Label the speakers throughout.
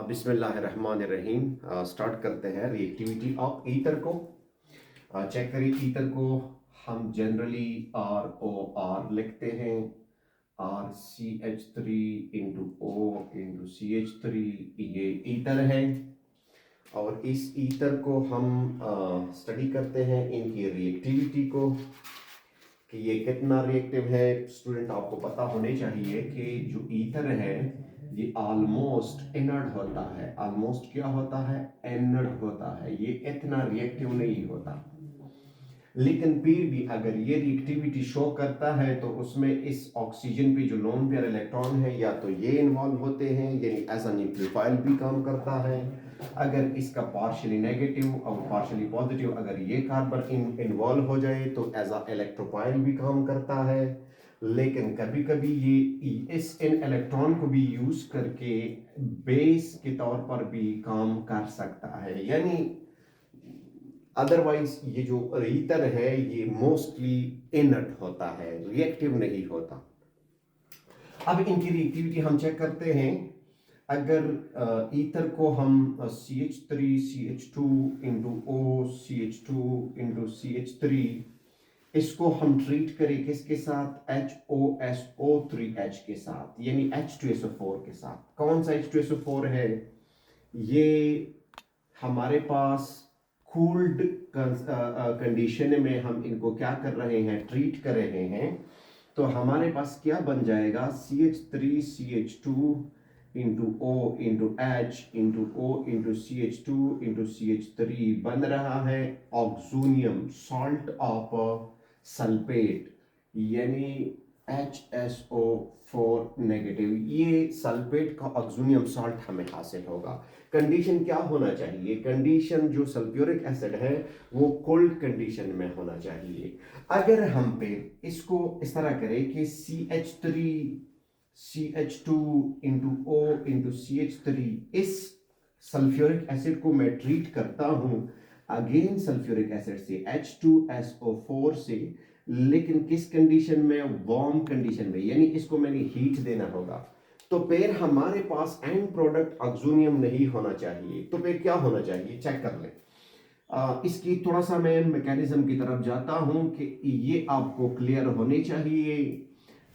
Speaker 1: बिस्मिल्लाहिर्रहमानिर्रहीम। स्टार्ट करते हैं रिएक्टिविटी ऑफ ईथर को। चेक करिए ईथर को हम जनरली ROR लिखते हैं। RCH3 into O into CH3 ये ईथर है। और इस ईथर को हम स्टडी करते हैं इनकी रिएक्टिविटी को कि ये कितना रिएक्टिव है। स्टूडेंट आपको पता होने चाहिए कि जो ईथर है ये ऑलमोस्ट इनर्ट होता है। ऑलमोस्ट क्या होता है? इनर्ट होता है। ये इतना रिएक्टिव नहीं होता, लेकिन फिर भी अगर ये रिएक्टिविटी शो करता है तो उसमें इस ऑक्सीजन पे जो लोन पेयर इलेक्ट्रॉन है या तो ये इन्वॉल्व होते हैं, यानी एज एन न्यूक्लियोफाइल भी काम करता है। अगर इसका पार्शियली नेगेटिव और पार्शियली पॉजिटिव अगर ये कार्बन इन्वॉल्व हो जाए तो एज अ इलेक्ट्रोफाइल भी काम करता है। लेकिन कभी कभी ये इस इन इलेक्ट्रॉन को भी यूज करके बेस के तौर पर भी काम कर सकता है। यानी अदरवाइज ये जो ईथर है ये मोस्टली इनर्ट होता है, रिएक्टिव नहीं होता। अब इनकी रिएक्टिविटी हम चेक करते हैं। अगर ईथर को हम CH3 CH2 into O CH2 into CH3 इसको हम ट्रीट करें किसके साथ? HOSO3H के साथ, यानी H2SO4 के साथ। कौन सा H2SO4 है? ये हमारे पास कूल्ड कंडीशन में हम इनको क्या कर रहे हैं? ट्रीट कर रहे हैं। तो हमारे पास क्या बन जाएगा? CH3 CH2 into O into H into O into CH2 into CH3 बन रहा है ऑक्सोनियम सॉल्ट ऑफ सल्फेट, यानी HSO4 नेगेटिव। ये सल्फेट का ऑक्सोनियम सॉल्ट हमें हासिल होगा। कंडीशन क्या होना चाहिए? कंडीशन जो सल्फ्यूरिक एसिड है वो कोल्ड कंडीशन में होना चाहिए। अगर हम पे इसको इस तरह करें कि CH3 CH2 into O into CH3, इस सल्फ्यूरिक एसिड को मैं ट्रीट करता हूं अगेन सल्फ्यूरिक एसिड से H2SO4 से, लेकिन किस कंडीशन में? वार्म कंडीशन में, यानी इसको मैंने हीट देना होगा। तो फिर हमारे पास एंड प्रोडक्ट ऑक्सोनियम नहीं होना चाहिए। तो फिर क्या होना चाहिए? चेक कर ले। इसकी थोड़ा सा मैं मैकेनिज्म की तरफ जाता हूं कि ये आपको क्लियर होने चाहिए।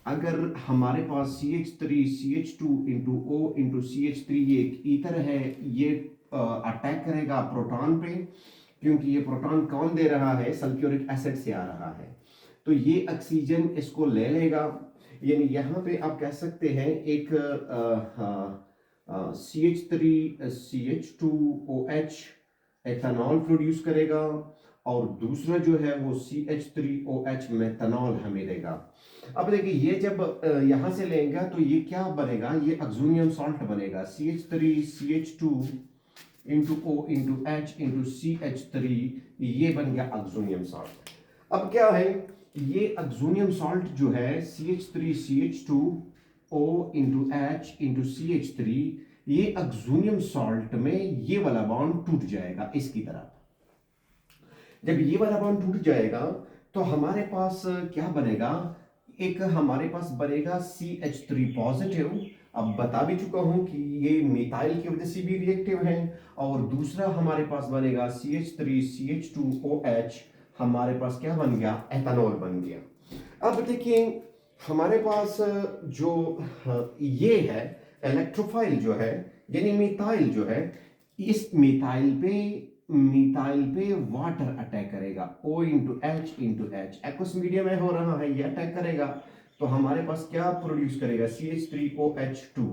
Speaker 1: अगर हमारे पास CH3 CH2 into O into CH3 ये एक ईथर है, ये अटैक करेगा प्रोटॉन पे, क्योंकि ये प्रोटॉन कौन दे रहा है? सल्फ्यूरिक एसिड से आ रहा है। तो ये ऑक्सीजन इसको ले लेगा, यानी यहाँ पे आप कह सकते हैं एक CH3 CH2OH एथेनॉल प्रोड्यूस करेगा, और दूसरा जो है वो CH3OH मेथनॉल हमें देगा। अब देखिए ये जब यहाँ से लेंगे तो ये क्या बनेगा? ये ऑक्सोनियम सॉल्ट बनेगा। CH3 CH2 into O into H into CH3, ये बन गया ऑक्सोनियम सॉल्ट। अब क्या है? ये ऑक्सोनियम सॉल्ट जो है CH3 CH2 O into H into CH3, ये ऑक्सोनियम सॉल्ट में ये वाला बॉन्ड टूट जाएगा इसकी तरफ। जब ये वाला बॉन्ड टूट जाएगा तो हमारे पास क्या बनेगा? एक हमारे पास बनेगा CH3 पॉजिटिव। अब बता भी चुका हूं कि ये मिथाइल की वजह से भी रिएक्टिव है। और दूसरा हमारे पास बनेगा CH3 CH2OH, हमारे पास क्या बन गया? एथेनॉल बन गया। अब देखिए हमारे पास जो ये है इलेक्ट्रोफाइल जो है, यानी मिथाइल जो है, इस मिथाइल पे वाटर अटैक करेगा। O into H into H aqueous medium में हो रहा है, ये अटैक करेगा तो हमारे पास क्या प्रोड्यूस करेगा? CH3OH2,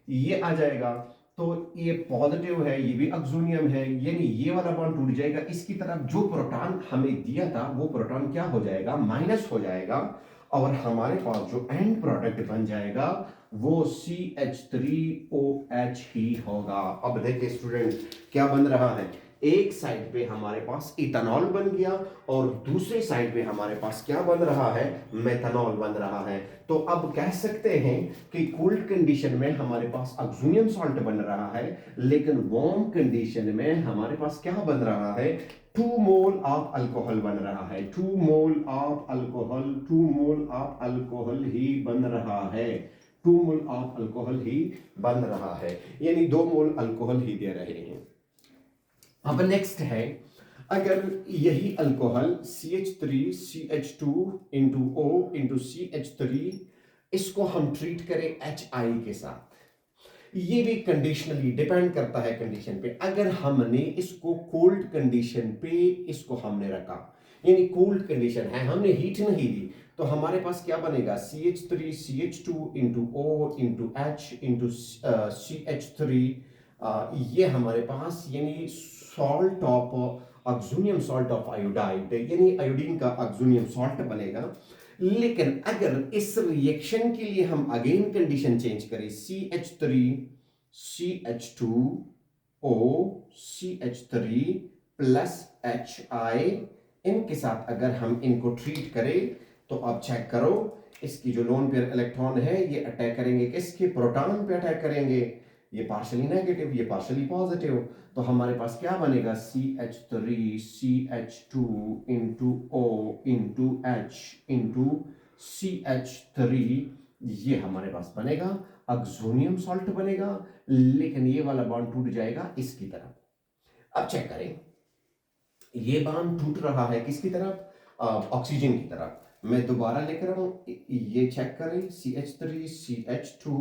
Speaker 1: ये आ जाएगा। तो ये पॉजिटिव है, ये भी ऑक्सोनियम है, यानी ये वाला बॉन्ड टूट जाएगा। इसकी तरफ जो प्रोटॉन हमें दिया था वो प्रोटॉन क्या हो जाएगा? माइनस हो जाएगा, और हमारे पास जो एंड प्रोडक्ट बन जाएगा वो CH3OH ही होगा। अब देखिए स्टूडेंट क्या बन रहा है? एक साइड पे हमारे पास इथेनॉल बन गया और दूसरी साइड पे हमारे पास क्या बन रहा है? मेथनॉल बन रहा है। तो अब कह सकते हैं कि कोल्ड कंडीशन में हमारे पास ऑक्सोनियम सॉल्ट बन रहा है, लेकिन वार्म कंडीशन में हमारे पास क्या बन रहा है? 2 मोल ऑफ अल्कोहल बन रहा है। 2 mole of alcohol, 2 mole of alcohol ही बन रहा है। 2 मोल ऑफ अल्कोहल ही बन रहा है, यानी 2 मोल अल्कोहल ही दे रहे हैं। अब नेक्स्ट है, अगर यही alcohol CH3 CH2 into O into CH3, इसको हम ट्रीट करें HI के साथ, ये भी कंडीशनली डिपेंड करता है कंडीशन पे। अगर हमने इसको कोल्ड कंडीशन पे इसको हमने रखा, यानी कोल्ड कंडीशन है, हमने हीट नहीं दी, तो हमारे पास क्या बनेगा, CH3 CH2 into O into H into CH3, ये हमारे पास यानी salt of oxonium salt of iodide, यानी आयोडीन का ऑक्सोनियम सॉल्ट बनेगा। लेकिन अगर इस रिएक्शन के लिए हम अगेन कंडीशन चेंज करें, CH3 CH2O CH3 plus HI, इनके साथ अगर हम इनको ट्रीट करें तो आप चेक करो, इसकी जो लोन पेयर इलेक्ट्रॉन है ये अटैक करेंगे किसके, प्रोटॉन पे अटैक करेंगे, ये पार्शियली नेगेटिव ये पार्शियली पॉजिटिव, तो हमारे पास क्या बनेगा, CH3 CH2 into O into H into CH3, ये हमारे पास बनेगा ऑक्सोनियम सॉल्ट बनेगा। लेकिन ये वाला बॉन्ड टूट जाएगा इसकी तरफ। अब चेक करें, ये बॉन्ड टूट रहा है किसकी तरफ, ऑक्सीजन की तरफ। मैं दोबारा लेकर आऊं, ये चेक करें, CH3 CH2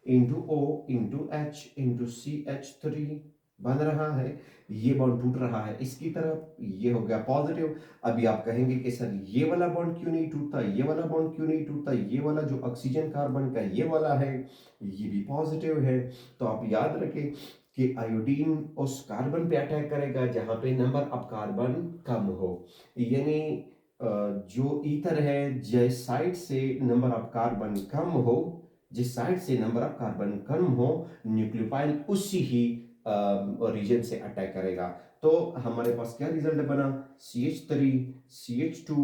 Speaker 1: into O into H into CH3 बन रहा है, ये बॉन्ड टूट रहा है इसकी तरफ, ये हो गया पॉजिटिव। अभी आप कहेंगे कि सर ये वाला बॉन्ड क्यों नहीं टूटता, ये वाला बॉन्ड क्यों नहीं टूटता, ये वाला जो ऑक्सीजन कार्बन का ये वाला है ये भी पॉजिटिव है। तो आप याद रखें कि आयोडीन उस कार्बन पे अटैक करेगा जहां पे नंबर ऑफ कार्बन कम हो, यानी जो ईथर है जिस साइड से नंबर ऑफ कार्बन कम हो, जिस साइड से नंबर ऑफ कार्बन कम हो, न्यूक्लियोफाइल उसी ही रीजन से अटैक करेगा। तो हमारे पास क्या रिजल्ट बना, CH3 CH2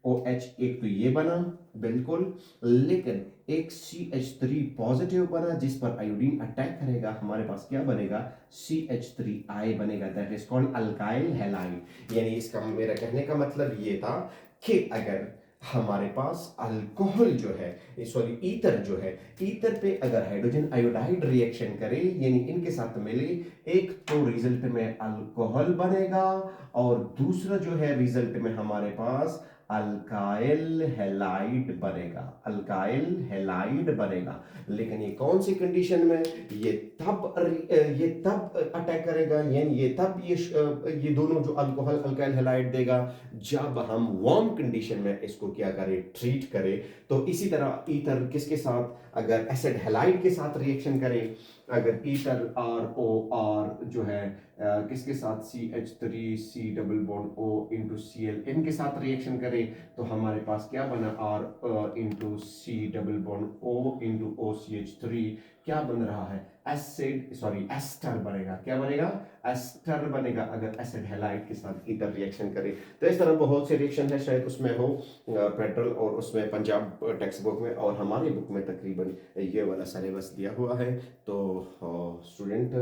Speaker 1: OH, एक तो ये बना बिल्कुल, लेकिन एक CH3 पॉजिटिव बना जिस पर आयोडीन अटैक करेगा, हमारे पास क्या बनेगा, CH3I बनेगा, that is called alkyl halide. यानी इसका मेरा कहने का मतलब ये था कि अगर हमारे पास अल्कोहल जो है, सॉरी ईथर जो है, ईथर पे अगर हाइड्रोजन आयोडाइड रिएक्शन करे, यानी इनके साथ मिले, एक तो रिजल्ट में अल्कोहल बनेगा और दूसरा जो है रिजल्ट में हमारे पास अल्काइल हैलाइड बनेगा, अल्काइल हैलाइड बनेगा। लेकिन ये कौन सी कंडीशन में, ये तब अटैक करेगा, यानी ये तब ये दोनों जो अल्कोहल अल्काइल हैलाइड देगा जब हम वार्म कंडीशन में इसको क्या करें, ट्रीट करें। तो इसी तरह ईथर किसके साथ, अगर एसिड हैलाइड के साथ रिएक्शन करें, अगर ईथर ROR जो है किसके साथ, CH3 C double bond O into Cl, इनके साथ रिएक्शन करें, तो हमारे पास क्या बना, R into C double bond O into OCH3, क्या बन रहा है, एसिड, सॉरी एस्टर बनेगा, क्या बनेगा, एस्टर बनेगा अगर एसिड हैलाइड के साथ ईथर रिएक्शन करे। तो इस तरह बहुत से रिएक्शन है, शायद उसमें हो पेट्रोल और उसमें पंजाब टेक्स्ट बुक में और हमारी बुक में तकरीबन ये वाला सिलेबस दिया हुआ है। तो स्टूडेंट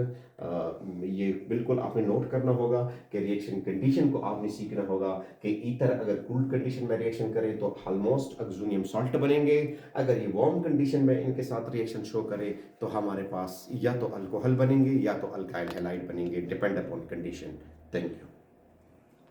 Speaker 1: ये बिल्कुल आपने नोट करना होगा कि रिएक्शन कंडीशन को आपने सीखना होगा कि ईथर अगर कूल्ड कंडीशन में रिएक्शन करे तो ऑलमोस्ट ऑक्सोनियम सॉल्ट बनेंगे, अगर ये वार्म कंडीशन में इनके साथ रिएक्शन शो करे तो हमारे पास या तो अल्कोहल बनेंगे या तो अल्काइल हैलाइड बनेंगे, depend upon condition. Thank you.